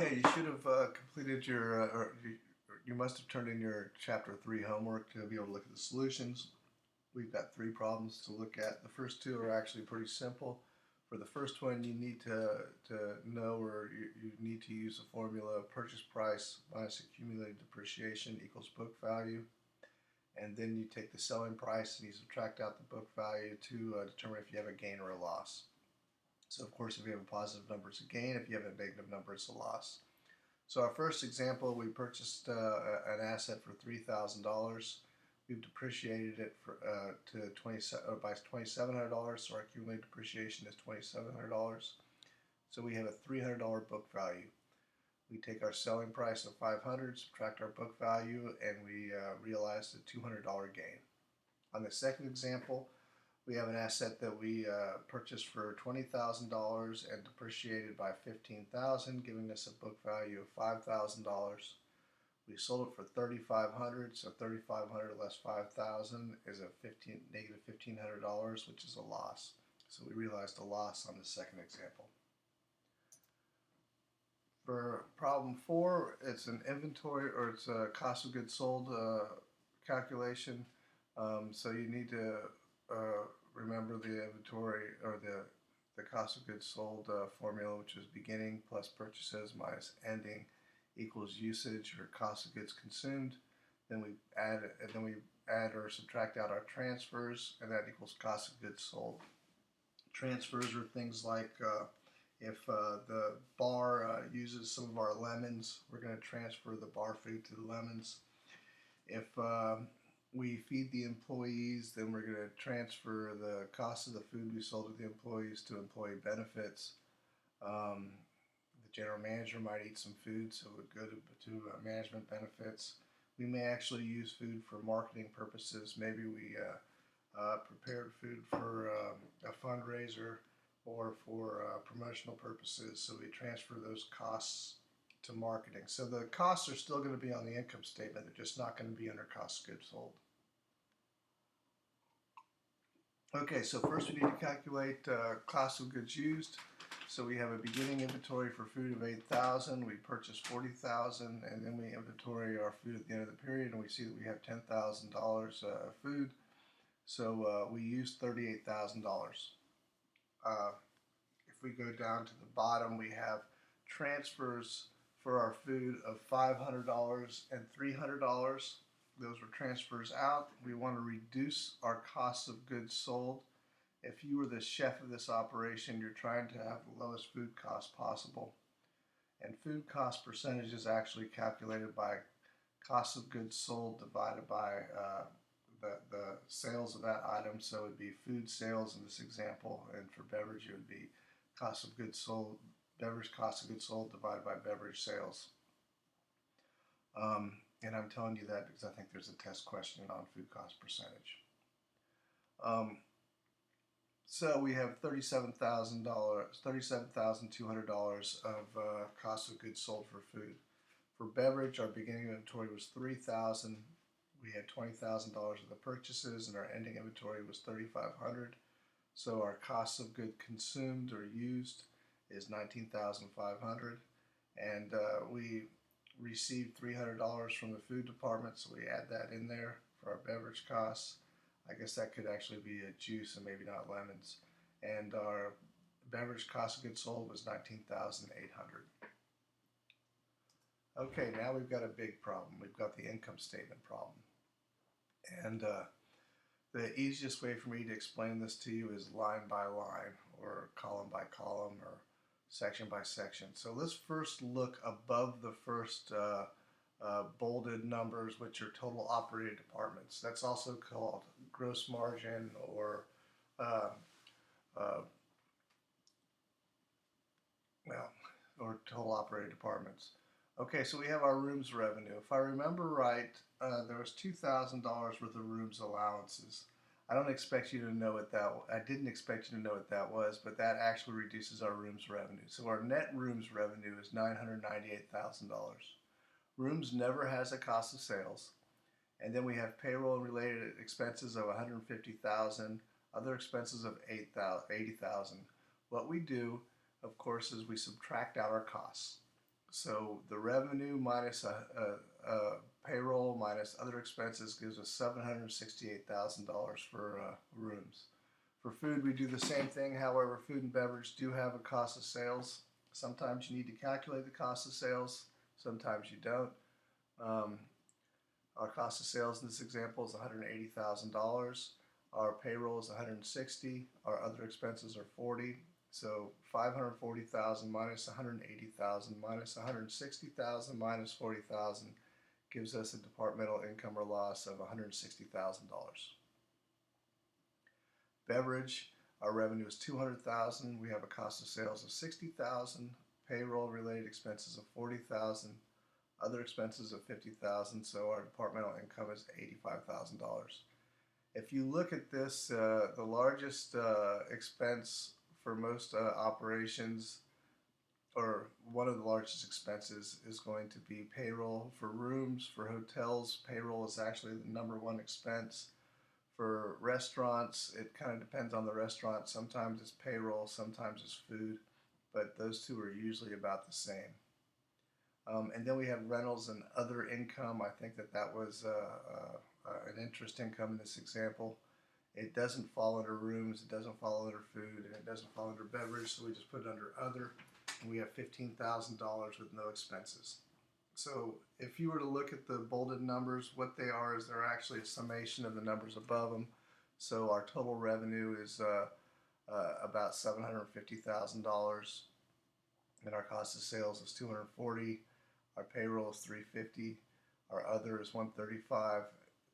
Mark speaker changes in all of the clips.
Speaker 1: Okay, you should have completed your, or you must have turned in your Chapter 3 homework to be able to look at the solutions. We've got three problems to look at. The first two are actually pretty simple. For the first one, you need to know, or you need to use a formula: purchase price minus accumulated depreciation equals book value. And then you take the selling price and you subtract out the book value to determine if you have a gain or a loss. So of course, if you have a positive number, it's a gain. If you have a negative number, it's a loss. So our first example, we purchased an asset for $3,000. We've depreciated it by $2,700. So our accumulated depreciation is $2,700. So we have a $300 book value. We take our selling price of $500, subtract our book value, and we realize the $200 gain. On the second example, we have an asset that we purchased for $20,000 and depreciated by $15,000, giving us a book value of $5,000. We sold it for $3,500, so $3,500 less $5,000 is a negative $1,500, which is a loss. So we realized a loss on the second example. For problem 4, it's an inventory, or it's a cost of goods sold calculation. So you need to remember the inventory, or the cost of goods sold formula, which is beginning plus purchases minus ending equals usage, or cost of goods consumed. Then we add or subtract out our transfers, and that equals cost of goods sold. Transfers are things like if the bar uses some of our lemons, we're going to transfer the bar food to the lemons. If we feed the employees, then we're going to transfer the cost of the food we sold to the employees to employee benefits. The general manager might eat some food, so it would go to management benefits. We may actually use food for marketing purposes. Maybe we prepared food for a fundraiser or for promotional purposes, so we transfer those costs to marketing. So the costs are still going to be on the income statement, they're just not going to be under cost of goods sold. Okay, so first we need to calculate cost of goods used. So we have a beginning inventory for food of $8,000, we purchased $40,000, and then we inventory our food at the end of the period, and we see that we have $10,000 of food. So we used $38,000. If we go down to the bottom, we have transfers for our food of $500 and $300. Those were transfers out. We want to reduce our cost of goods sold. If you were the chef of this operation, you're trying to have the lowest food cost possible. And food cost percentage is actually calculated by cost of goods sold divided by the sales of that item. So it would be food sales in this example, and for beverage it would be cost of goods sold, beverage cost of goods sold divided by beverage sales. And I'm telling you that because I think there's a test question on food cost percentage. So we have $37,200 of cost of goods sold for food. For beverage, our beginning inventory was $3,000. We had $20,000 of the purchases, and our ending inventory was $3,500. So our cost of goods consumed or used is $19,500, and we received $300 from the food department, so we add that in there for our beverage costs. I guess that could actually be a juice and maybe not lemons. And our beverage cost of goods sold was $19,800. Okay, now we've got a big problem. We've got the income statement problem. And the easiest way for me to explain this to you is line by line, or column by column, or section by section. So let's first look above the first bolded numbers, which are total operating departments. That's also called gross margin, or total operating departments. Okay, so we have our rooms revenue. If I remember right, there was $2,000 worth of rooms allowances. I didn't expect you to know what that was, but that actually reduces our rooms revenue. So our net rooms revenue is $998,000. Rooms never has a cost of sales. And then we have payroll and related expenses of $150,000, other expenses of $80,000. What we do, of course, is we subtract out our costs. So the revenue minus a payroll minus other expenses gives us $768,000 for rooms. For food, we do the same thing. However, food and beverage do have a cost of sales. Sometimes you need to calculate the cost of sales. Sometimes you don't. Um, our cost of sales in this example is $180,000. Our payroll is $160,000. Our other expenses are $40,000. So $540,000 minus $180,000 minus $160,000 minus $40,000 gives us a departmental income or loss of $160,000. Beverage, our revenue is $200,000. We have a cost of sales of $60,000. Payroll related expenses of $40,000. Other expenses of $50,000. So our departmental income is $85,000. If you look at this, the largest expense for most operations, or one of the largest expenses, is going to be payroll. For rooms, for hotels, payroll is actually the number one expense. For restaurants, it kind of depends on the restaurant. Sometimes it's payroll, sometimes it's food, but those two are usually about the same. And then we have rentals and other income. I think that was an interest income in this example. It doesn't fall under rooms, it doesn't fall under food, and it doesn't fall under beverage, so we just put it under other, and we have $15,000 with no expenses. So if you were to look at the bolded numbers, what they are is they're actually a summation of the numbers above them. So our total revenue is about $750,000, and our cost of sales is $240,000. Our payroll is $350,000. Our other is $135,000.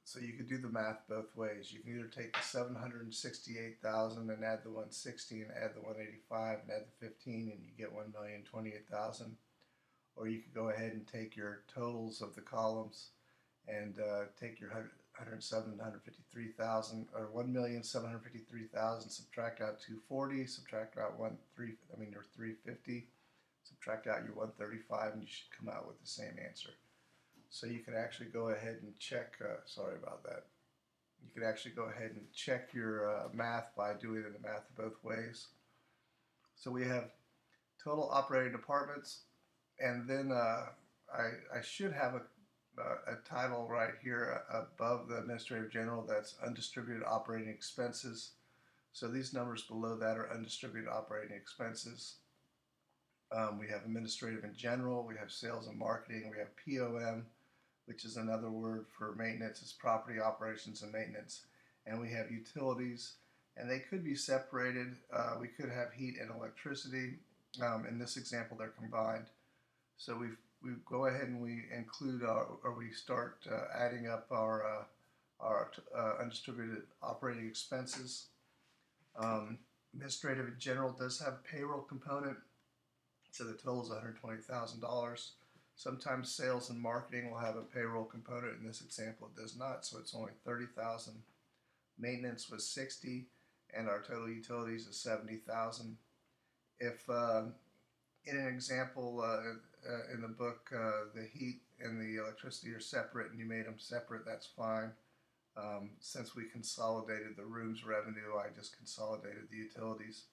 Speaker 1: So you could do the math both ways. You can either take the $768,000 and add the $160,000 and add the $185,000 and add the $15,000 and you get $1,028,000. Or you could go ahead and take your totals of the columns and take your $107,153,000 or $1,753,000, subtract out $240,000, subtract out your $350,000, subtract out your $135,000, and you should come out with the same answer. So you can actually go ahead and check, sorry about that. You could actually go ahead and check your math by doing the math both ways. So we have total operating departments, and then I should have a title right here above the administrative general that's undistributed operating expenses. So these numbers below that are undistributed operating expenses. We have administrative and general, we have sales and marketing, we have POM, which is another word for maintenance, it's property operations and maintenance, and we have utilities, and they could be separated. We could have heat and electricity. In this example, they're combined. So we go ahead and we include we start adding up our undistributed operating expenses. Administrative and general does have a payroll component, so the total is $120,000. Sometimes sales and marketing will have a payroll component. In this example, it does not, so it's only $30,000. Maintenance was $60,000, and our total utilities is $70,000. If in an example in the book, the heat and the electricity are separate, and you made them separate, that's fine. Since we consolidated the rooms revenue, I just consolidated the utilities.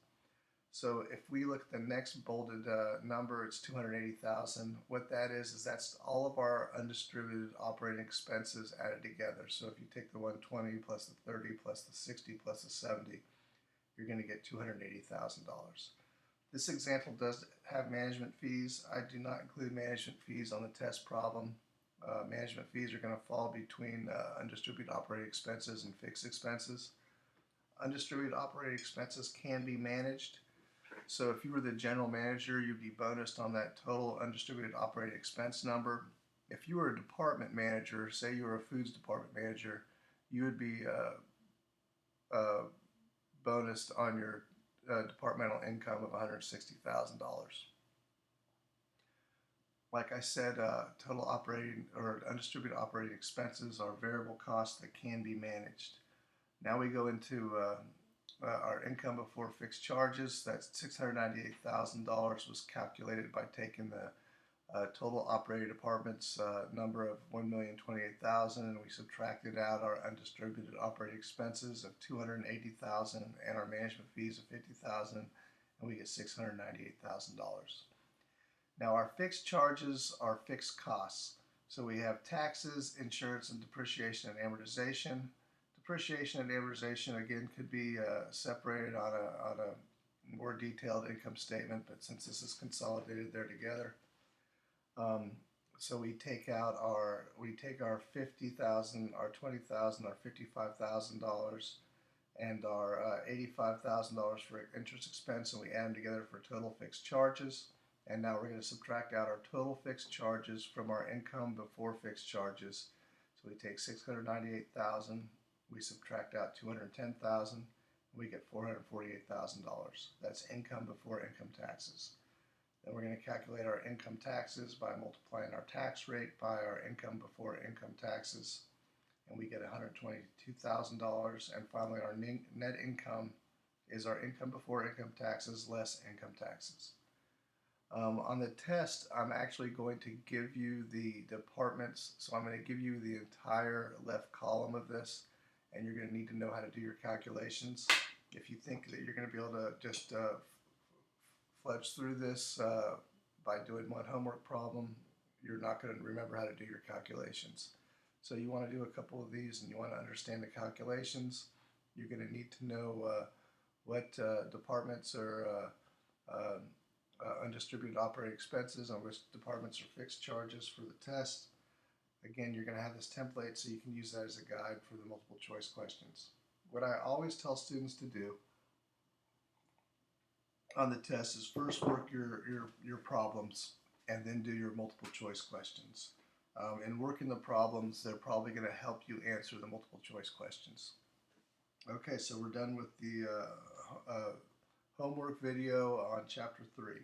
Speaker 1: So if we look at the next bolded number, it's $280,000. What that is that's all of our undistributed operating expenses added together. So if you take the 120 plus the 30 plus the 60 plus the 70, you're going to get $280,000. This example does have management fees. I do not include management fees on the test problem. Management fees are going to fall between undistributed operating expenses and fixed expenses. Undistributed operating expenses can be managed. So if you were the general manager, you'd be bonused on that total undistributed operating expense number. If you were a department manager, say you were a foods department manager, you would be bonused on your departmental income of $160,000. Like I said, total operating or undistributed operating expenses are variable costs that can be managed. Now we go into our income before fixed charges. That's $698,000 was calculated by taking the total operating departments number of $1,028,000, and we subtracted out our undistributed operating expenses of $280,000 and our management fees of $50,000, and we get $698,000. Now our fixed charges are fixed costs. So we have taxes, insurance, and depreciation and amortization. Depreciation and amortization again could be separated on a more detailed income statement, but since this is consolidated, they're together. Um, so we take our 50,000, our 20,000, our $55,000, and our $85,000 for interest expense, and we add them together for total fixed charges. And now we're going to subtract out our total fixed charges from our income before fixed charges. So we take 698,000, we subtract out 210,000, we get $448,000. That's income before income taxes. Then we're going to calculate our income taxes by multiplying our tax rate by our income before income taxes, and we get $122,000. And finally, our net income is our income before income taxes less income taxes. On the test, I'm actually going to give you the departments, so I'm going to give you the entire left column of this, and you're going to need to know how to do your calculations. If you think that you're going to be able to just fledge through this by doing one homework problem, you're not going to remember how to do your calculations. So you want to do a couple of these and you want to understand the calculations. You're going to need to know what departments are undistributed operating expenses, and which departments are fixed charges for the test. Again, you're going to have this template so you can use that as a guide for the multiple choice questions. What I always tell students to do on the test is first work your problems and then do your multiple choice questions. In working the problems, they're probably going to help you answer the multiple choice questions. Okay, so we're done with the homework video on chapter 3.